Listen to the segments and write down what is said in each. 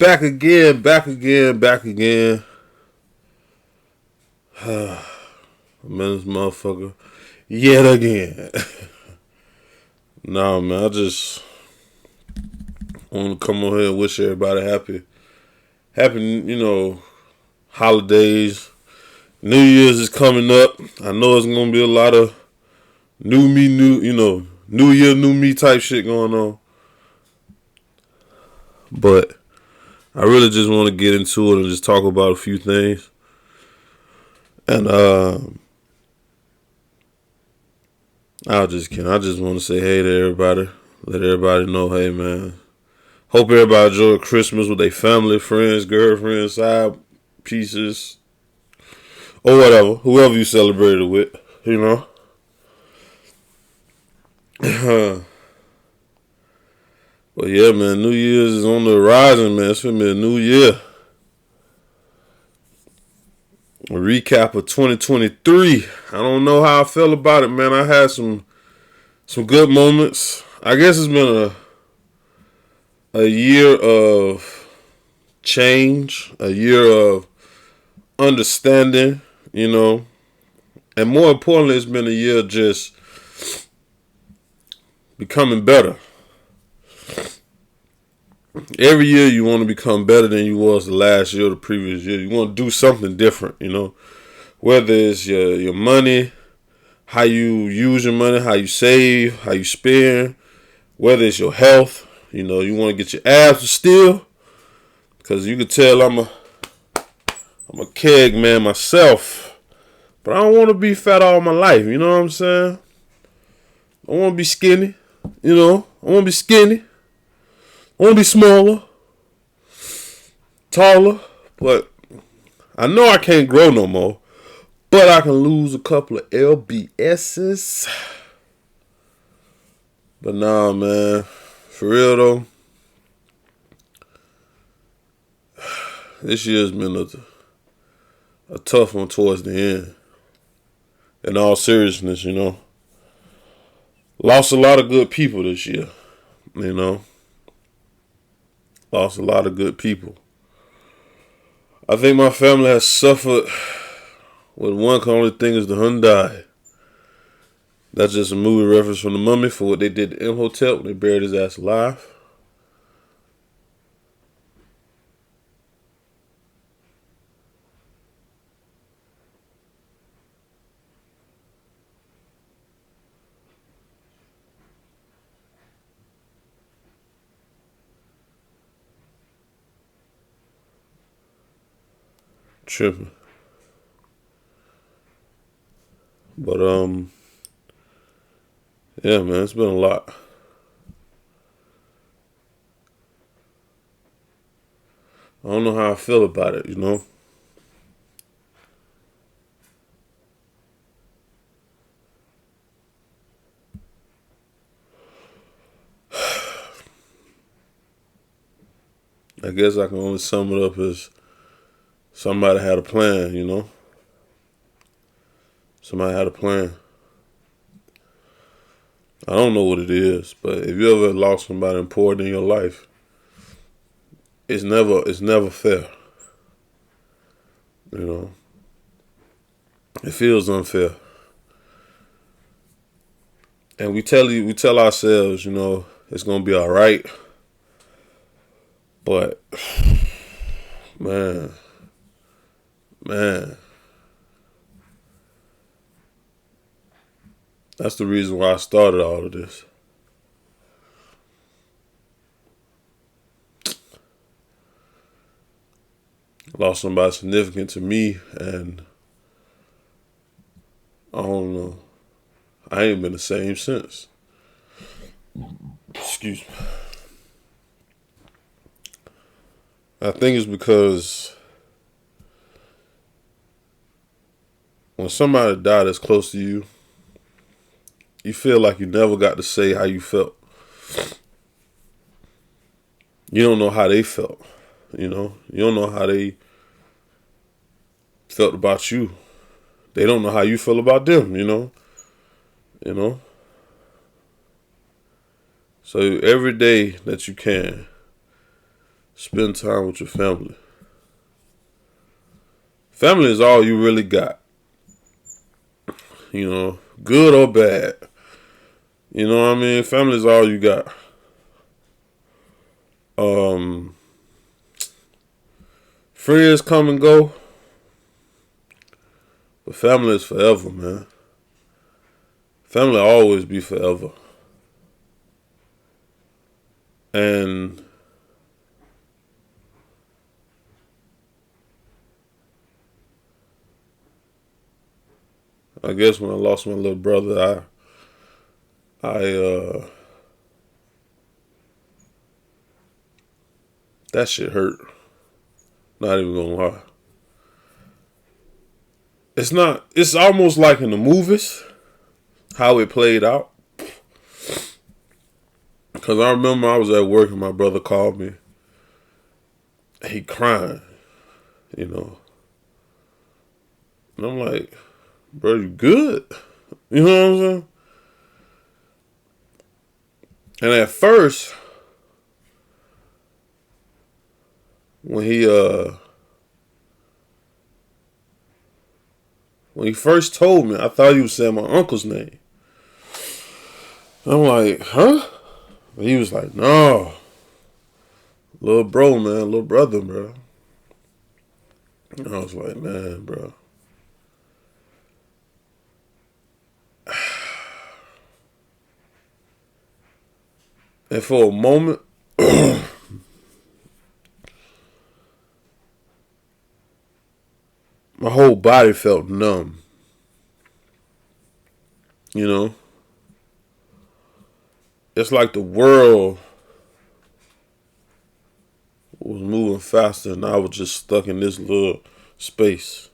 Back again, back again, back again. I'm in this motherfucker yet again. Nah, man, I just want to come on here and wish everybody happy, holidays. New Year's is coming up. I know it's gonna be a lot of new me, new year, new me type shit going on. But I really just want to get into it and just talk about a few things. And I just want to say hey to everybody. Let everybody know, hey man. Hope everybody enjoyed Christmas with their family, friends, girlfriends, side pieces, or whatever. Whoever you celebrated with, But yeah, man, New Year's is on the horizon, man. It's gonna be a new year. A recap of 2023. I don't know how I felt about it, man. I had some good moments. I guess it's been a year of change, a year of understanding, and more importantly, it's been a year of just becoming better. Every year you want to become better than you was the last year or the previous year. You want to do something different, Whether it's your money, how you use your money, how you save, how you spend, whether it's your health, you want to get your abs to steel. Because you can tell I'm a keg man myself. But I don't want to be fat all my life, you know what I'm saying? I want to be skinny, I want to be skinny. I want to be smaller, taller, but I know I can't grow no more. But I can lose a couple of LBSs. But nah, man, for real though, this year's been a tough one towards the end. In all seriousness, Lost a lot of good people this year, Lost a lot of good people. I think my family has suffered with one only thing is the Hyundai. That's just a movie reference from The Mummy for what they did to Imhotep when they buried his ass alive. Tripping. But yeah, man, it's been a lot. I don't know how I feel about it, I guess I can only sum it up as somebody had a plan, Somebody had a plan. I don't know what it is, but if you ever lost somebody important in your life, it's never fair. It feels unfair. And we tell ourselves, it's gonna be all right. But man, that's the reason why I started all of this. I lost somebody significant to me, and I don't know. I ain't been the same since. Excuse me. I think it's because when somebody died that's close to you, you feel like you never got to say how you felt. You don't know how they felt. You don't know how they felt about you. They don't know how you feel about them, So every day that you can, Spend time with your family. Family is all you really got. You know, good or bad. You know what I mean? Family is all you got. Friends come and go, but family is forever, man. Family will always be forever. And I guess when I lost my little brother, that shit hurt. Not even gonna lie. It's almost like in the movies, how it played out. Because I remember I was at work and my brother called me. He crying, you know. And I'm like, bro, you good? You know what I'm saying? And at first, when he first told me, I thought he was saying my uncle's name. I'm like, huh? But he was like, no. Little bro, man. Little brother, bro. And I was like, man, bro. And for a moment, my whole body felt numb. You know? It's like the world was moving faster and I was just stuck in this little space.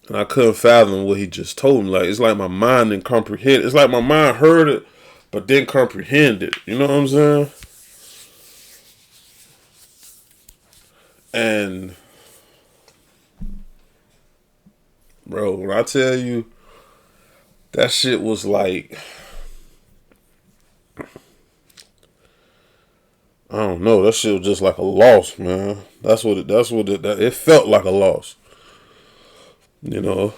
And I couldn't fathom what he just told me. Like, it's like my mind didn't comprehend. It's like my mind heard it, but didn't comprehend it. You know what I'm saying? And, bro, when I tell you, that shit was like, I don't know. That shit was just like a loss, man. It felt like a loss. You know?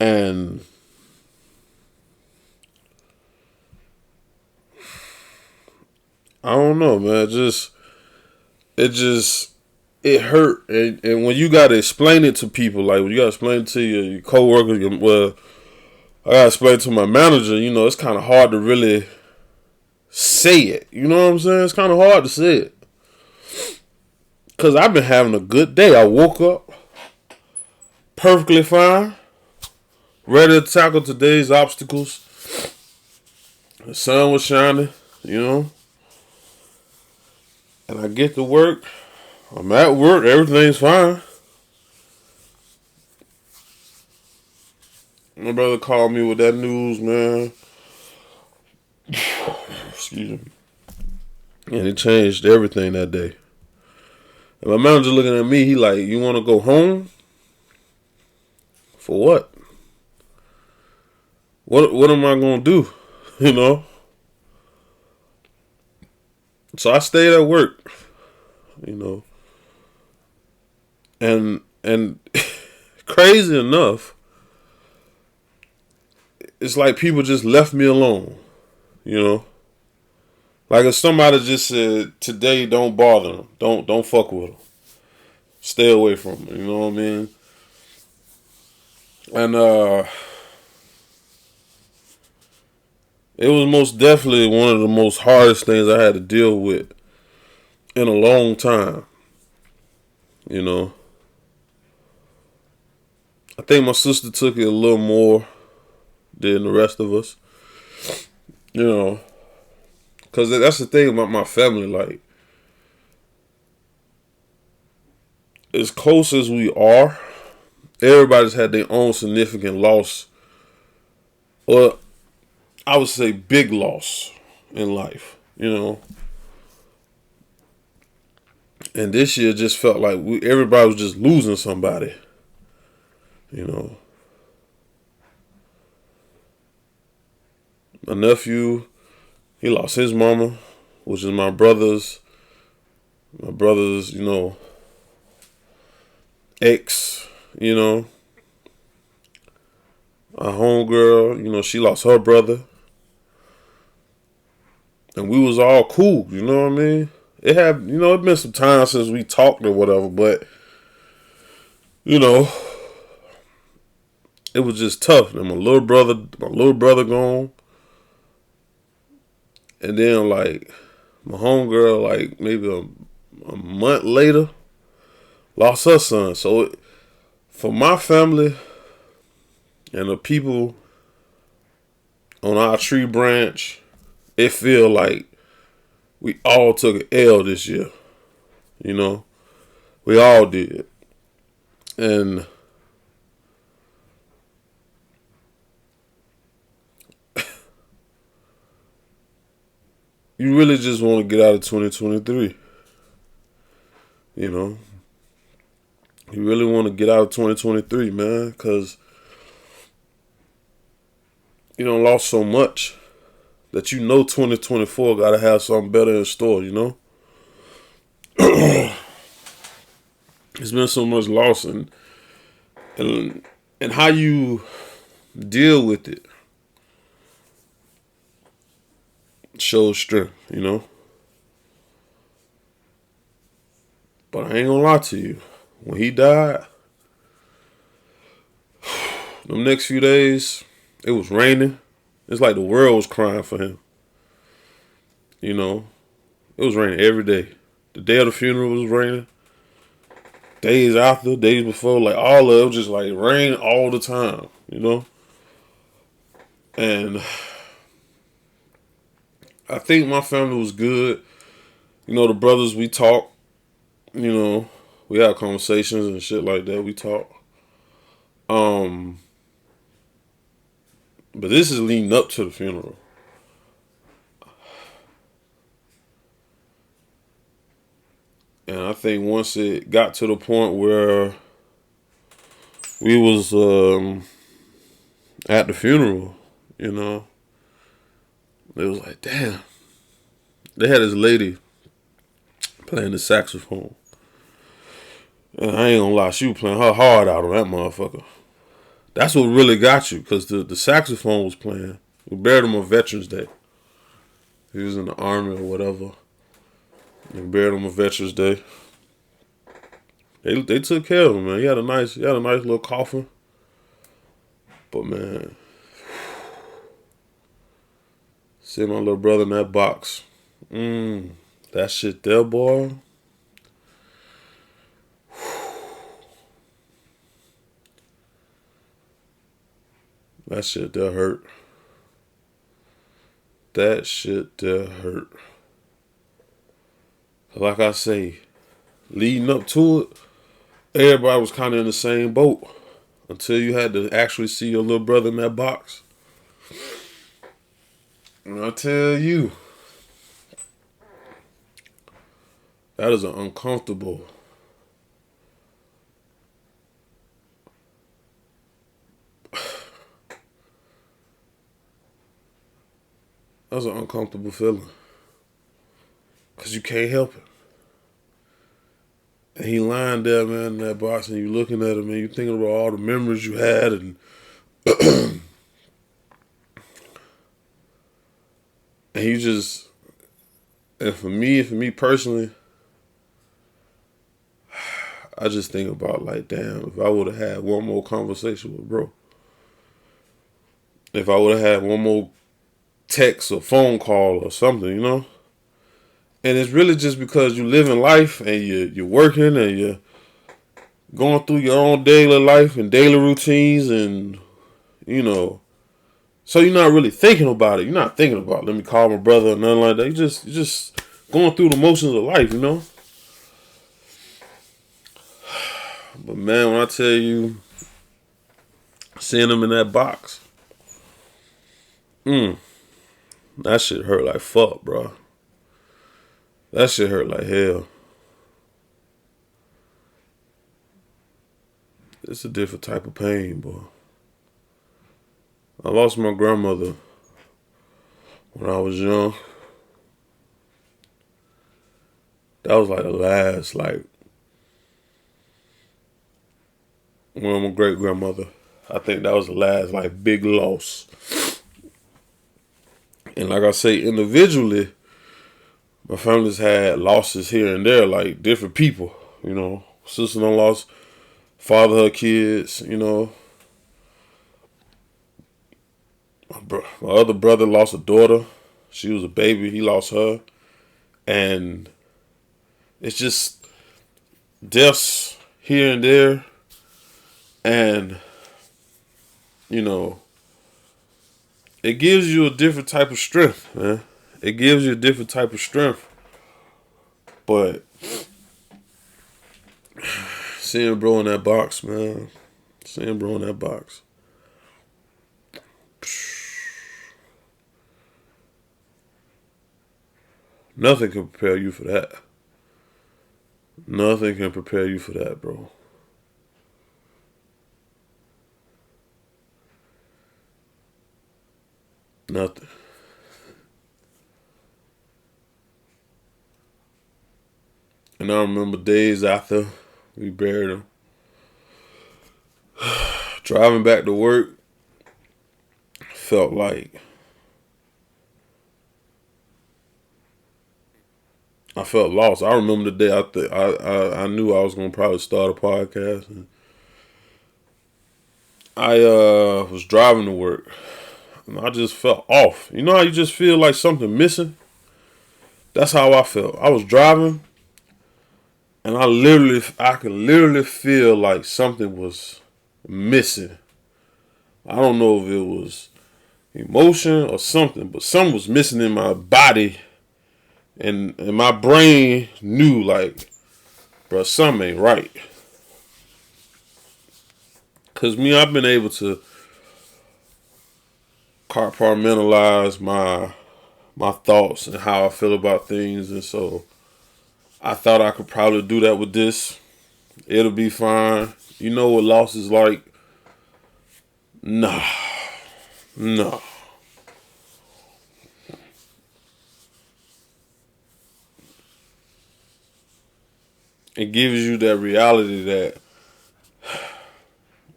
And I don't know, man. It hurt. And when you gotta explain it to people, like when you gotta explain it to your coworkers, I gotta explain it to my manager, you know, it's kind of hard to really say it. You know what I'm saying? It's kind of hard to say it. Because I've been having a good day. I woke up perfectly fine, ready to tackle today's obstacles. The sun was shining, you know. And I get to work. I'm at work. Everything's fine. My brother called me with that news, man. Excuse me. And it changed everything that day. And my manager looking at me, he like, you want to go home? For what? What am I going to do? You know? So I stayed at work. You know? And crazy enough, it's like people just left me alone. You know? Like if somebody just said, today don't bother them. Don't fuck with them. Stay away from them. You know what I mean? And it was most definitely one of the most hardest things I had to deal with in a long time. You know? I think my sister took it a little more than the rest of us. You know? Because that's the thing about my family. Like, as close as we are, everybody's had their own significant loss. Or I would say big loss in life. You know? And this year just felt like everybody was just losing somebody. You know? my nephew, he lost his mama, which is my brother's, ex, a homegirl, she lost her brother. And we was all cool, you know what I mean? It been some time since we talked or whatever, but, it was just tough. And my little brother gone. And then, like, my homegirl, like, maybe a month later, lost her son. So, for my family and the people on our tree branch, it feel like we all took an L this year. We all did. And you really just want to get out of 2023. You really want to get out of 2023, man, because you done lost so much that 2024 got to have something better in store, There's been so much loss, and how you deal with it shows strength, But I ain't gonna lie to you. When he died, them next few days, it was raining. It's like the world was crying for him. It was raining every day. The day of the funeral was raining. Days after, days before, like all of it was just like rain all the time, And I think my family was good. The brothers, we talk. We have conversations and shit like that. We talk. But this is leading up to the funeral. And I think once it got to the point where we was at the funeral, it was like, damn. They had this lady playing the saxophone. And I ain't gonna lie, she was playing her heart out on that motherfucker. That's what really got you, because the saxophone was playing. We buried him on Veterans Day. He was in the Army or whatever. We buried him on Veterans Day. They took care of him, man. He had a nice little coffin. But man, see my little brother in that box. That shit there, boy. That shit there hurt. That shit there hurt. Like I say, leading up to it, everybody was kind of in the same boat until you had to actually see your little brother in that box. And I tell you, that is an uncomfortable. That's an uncomfortable feeling. Because you can't help it. And he lying there, man, in that box, and you looking at him, and you thinking about all the memories you had, and and you just, and for me personally, I just think about like, damn, if I would have had one more conversation with bro, if I would have had one more text or phone call or something, And it's really just because you live in life and you're working and you're going through your own daily life and daily routines and, so you're not really thinking about it. You're not thinking about, let me call my brother or nothing like that. You're just going through the motions of life, But man, when I tell you, seeing him in that box, that shit hurt like fuck, bro. That shit hurt like hell. It's a different type of pain, boy. I lost my grandmother when I was young. That was like the last, like, one my great grandmother. I think that was the last, like, big loss. And like I say, individually, my family's had losses here and there, like different people. You know, sister done lost father, her kids. You know, my other brother lost a daughter. She was a baby. He lost her, and it's just deaths here and there, and you know, it gives you a different type of strength, man. It gives you a different type of strength. But seeing bro in that box, man. Seeing bro in that box. Nothing can prepare you for that. Nothing can prepare you for that, bro. Nothing. And I remember days after we buried him, driving back to work, felt like I felt lost. I remember the day I knew I was gonna probably start a podcast. And I was driving to work, and I just felt off. You know how you just feel like something missing? That's how I felt. I was driving, and I could literally feel like something was missing. I don't know if it was emotion or something, but something was missing in my body, and my brain knew like, bro, something ain't right. Cause I've been able to compartmentalize my thoughts and how I feel about things, and so I thought I could probably do that with this. It'll be fine. You know what loss is like? Nah, no. It gives you that reality that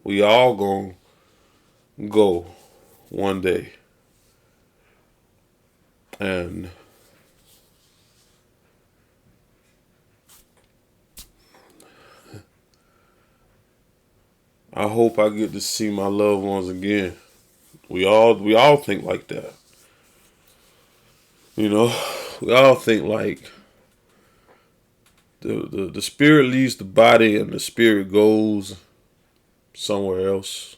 we all gonna go one day, and I hope I get to see my loved ones again. We all think like that. You know, we all think like the spirit leaves the body and the spirit goes somewhere else.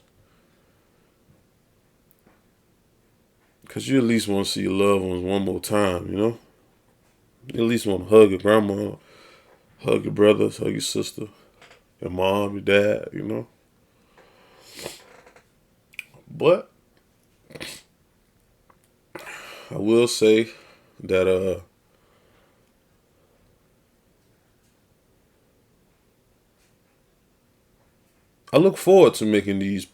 Cause you at least want to see your loved ones one more time, you know? You at least want to hug your grandma, hug your brothers, hug your sister, your mom, your dad, you know? But I will say that I look forward to making these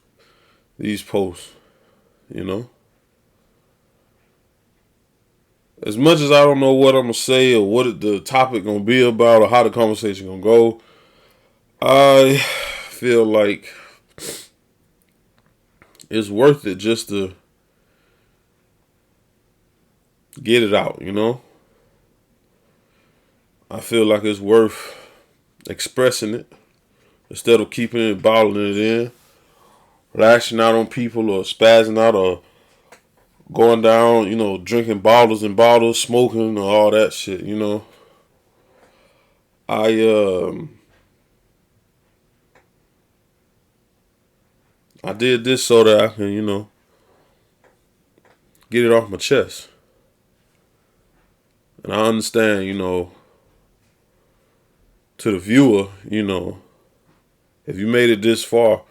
posts, you know? As much as I don't know what I'm gonna say or what the topic gonna be about or how the conversation gonna go, I feel like it's worth it just to get it out, you know? I feel like it's worth expressing it instead of keeping it, bottling it in, lashing out on people or spazzing out or going down, you know, drinking bottles and bottles, smoking and all that shit, you know. I did this so that I can, you know, get it off my chest. And I understand, you know, to the viewer, you know, if you made it this far,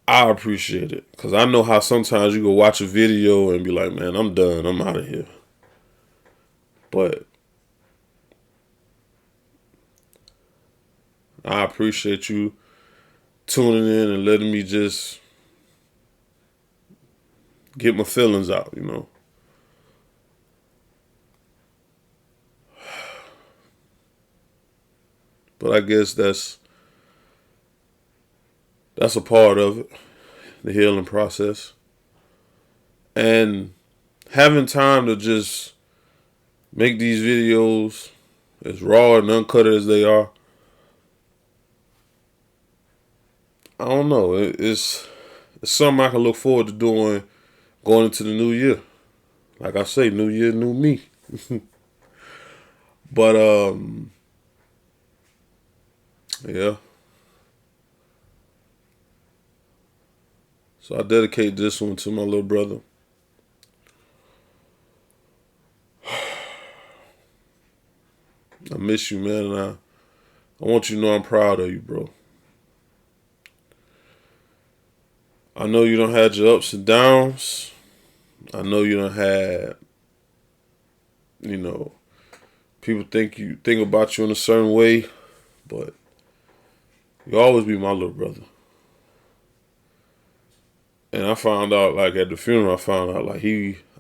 I appreciate it. Because I know how sometimes you go watch a video and be like, man, I'm done. I'm out of here. But I appreciate you tuning in and letting me just get my feelings out, you know. But I guess that's a part of it, the healing process. And having time to just make these videos as raw and uncut as they are, I don't know. It's something I can look forward to doing going into the new year. Like I say, new year, new me. But yeah. So I dedicate this one to my little brother. I miss you, man, and I want you to know I'm proud of you, bro. I know you don't had your ups and downs. I know you don't had, you know, people think about you in a certain way, but you always be my little brother. And I found out, like, at the funeral, I found out, like,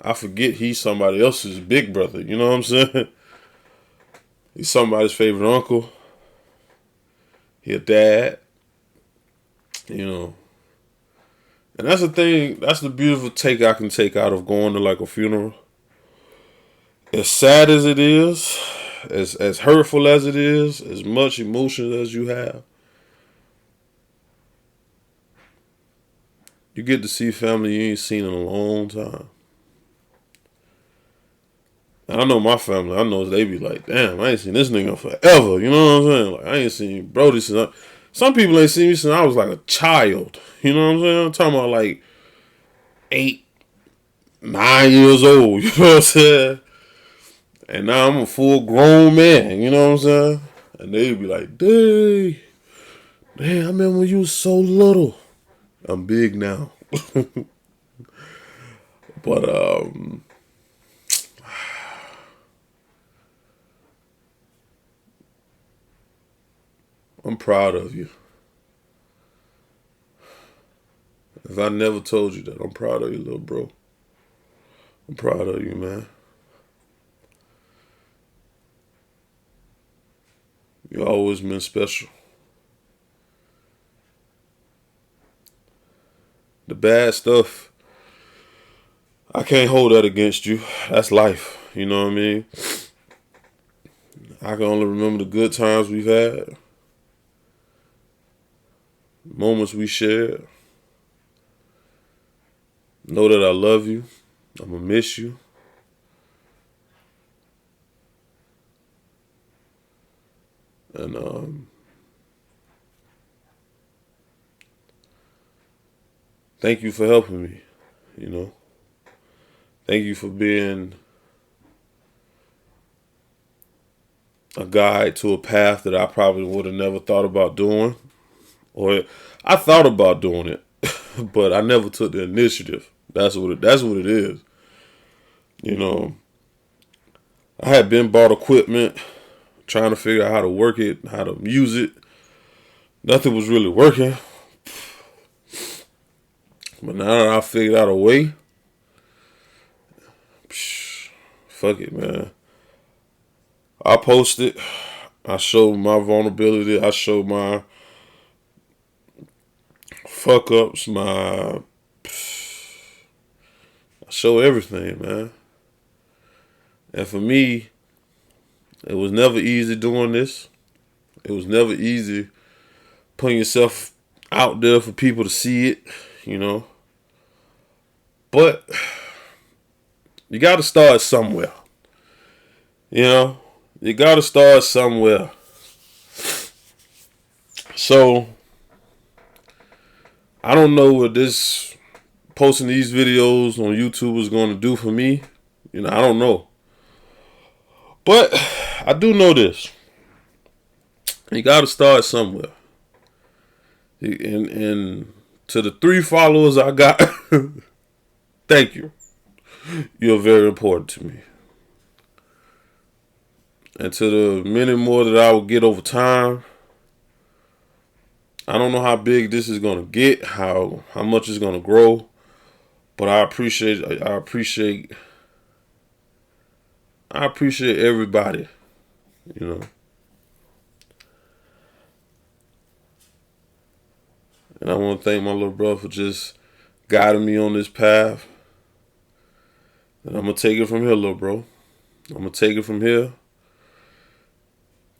I forget he's somebody else's big brother. You know what I'm saying? He's somebody's favorite uncle. He a dad. You know. And that's the thing, that's the beautiful take I can take out of going to, like, a funeral. As sad as it is, as hurtful as it is, as much emotion as you have, you get to see family you ain't seen in a long time. And I know my family, I know they be like, damn, I ain't seen this nigga forever. You know what I'm saying? Like, I ain't seen Brody since some people ain't seen me since I was like a child. You know what I'm saying? I'm talking about like 8, 9 years old. You know what I'm saying? And now I'm a full grown man. You know what I'm saying? And they be like, damn, I remember when you was so little. I'm big now. But I'm proud of you. If I never told you that, I'm proud of you, little bro. I'm proud of you, man. You always been special. The bad stuff, I can't hold that against you. That's life. You know what I mean? I can only remember the good times we've had, moments we shared. Know that I love you. I'm going to miss you. And thank you for helping me, you know. Thank you for being a guide to a path that I probably would have never thought about doing. Or I thought about doing it, but I never took the initiative. That's what it is. You know, I had been bought equipment, trying to figure out how to work it, how to use it. Nothing was really working. But now that I figured out a way, fuck it, man. I posted. I showed my vulnerability. I showed my fuck ups. I show everything, man. And for me, it was never easy doing this. It was never easy putting yourself out there for people to see it, you know. But you got to start somewhere. You know, you got to start somewhere. So, I don't know what this posting these videos on YouTube is going to do for me. You know, I don't know. But I do know this. You got to start somewhere. And to the 3 followers I got, thank you. You're very important to me. And to the many more that I will get over time, I don't know how big this is going to get, how much it's going to grow, but I appreciate everybody, you know. And I want to thank my little brother for just guiding me on this path. And I'm going to take it from here, little bro. I'm going to take it from here.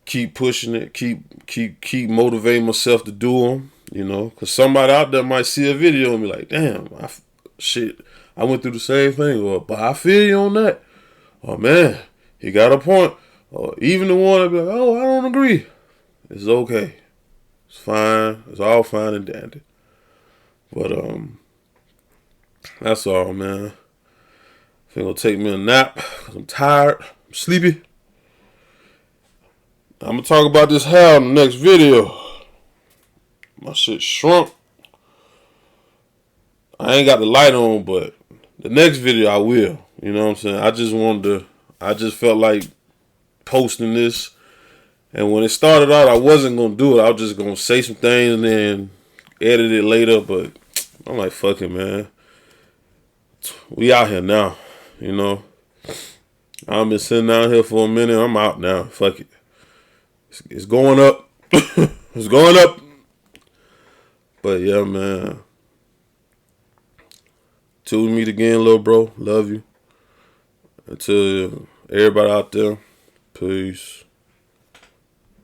Keep pushing it. Keep motivating myself to do them. You know, because somebody out there might see a video and be like, damn, I went through the same thing. But I feel you on that. Oh, man, he got a point. Or even the one that be like, oh, I don't agree. It's okay. It's fine. It's all fine and dandy. But, that's all, man. I think I'll take me a nap because I'm tired. I'm sleepy. I'm going to talk about this hair in the next video. My shit shrunk. I ain't got the light on, but the next video I will. You know what I'm saying? I just felt like posting this. And when it started out, I wasn't going to do it. I was just going to say some things and then edit it later. But I'm like, fuck it, man. We out here now, you know. I've been sitting down here for a minute. I'm out now. Fuck it. It's going up. It's going up. But yeah, man. Till we meet again, little bro. Love you. Until everybody out there. Peace.